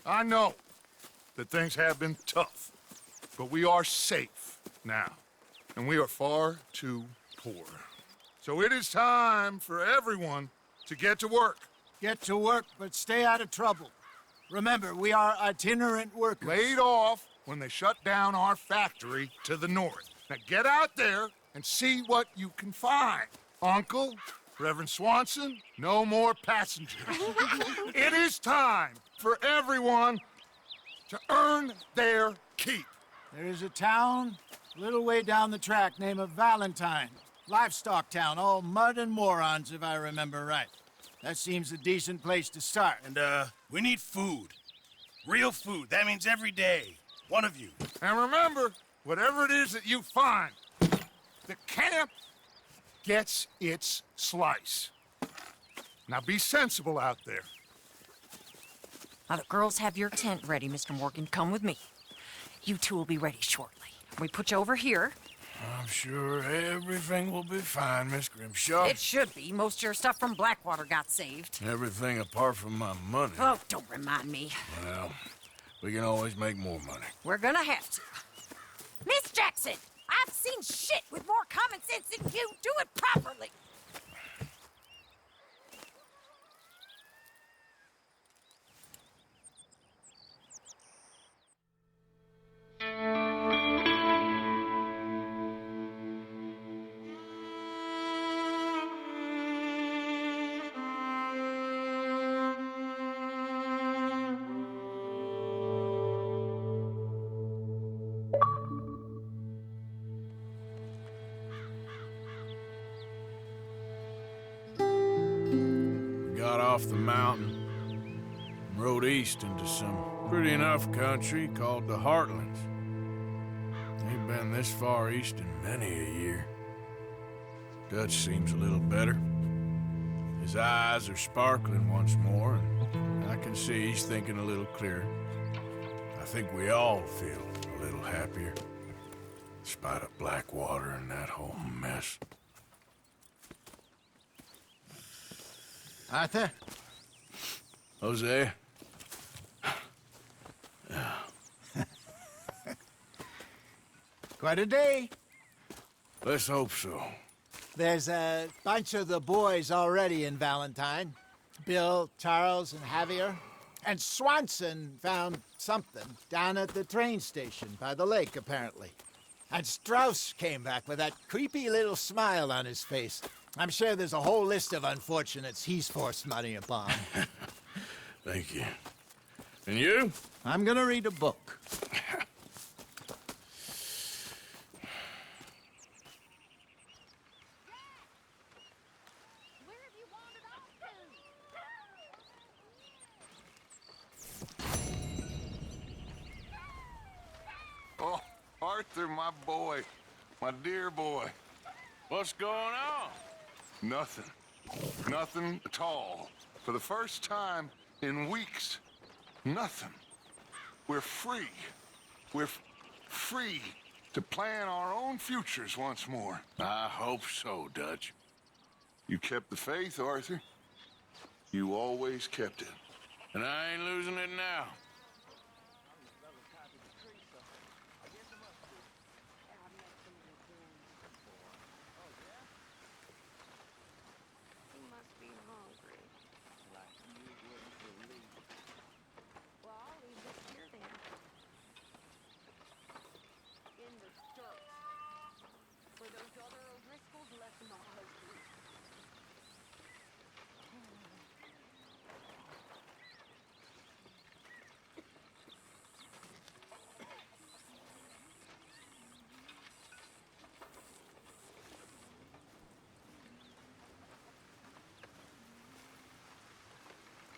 I know that things have been tough, but we are safe now, and we are far too poor. So it is time for everyone to get to work. Get to work, but stay out of trouble. Remember, we are itinerant workers. Laid off when they shut down our factory to the north. Now get out there and see what you can find. Uncle, Reverend Swanson, no more passengers. It is time for everyone to earn their keep. There is a town a little way down the track named Valentine. Livestock town, all mud and morons, if I remember right. That seems a decent place to start. And, we need food. Real food. That means every day. One of you. And remember, whatever it is that you find, the camp gets its slice. Now be sensible out there. Now the girls have your tent ready, Mr. Morgan. Come with me. You two will be ready shortly. We put you over here. I'm sure everything will be fine, Miss Grimshaw. It should be. Most of your stuff from Blackwater got saved. Everything apart from my money. Oh, don't remind me. Well, We can always make more money. We're gonna have to. Miss Jackson, I've seen shit with more common sense than you. Do it properly. Got off the mountain and rode east into some pretty enough country called the Heartlands. Ain't been this far east in many a year. Dutch seems a little better. His eyes are sparkling once more, and I can see he's thinking a little clearer. I think we all feel a little happier, in spite of Blackwater and that whole mess. Arthur? Jose? Quite a day. Let's hope so. There's a bunch of the boys already in Valentine. Bill, Charles, and Javier. And Swanson found something down at the train station by the lake, apparently. And Strauss came back with that creepy little smile on his face. I'm sure there's a whole list of unfortunates he's forced money upon. Thank you. And you? I'm gonna read a book. Oh, Arthur, my boy. My dear boy. What's going on? Nothing. Nothing at all. For the first time in weeks, nothing. We're free. We're free to plan our own futures once more. I hope so, Dutch. You kept the faith, Arthur. You always kept it. And I ain't losing it now. For those other O'Driscolls left them on host.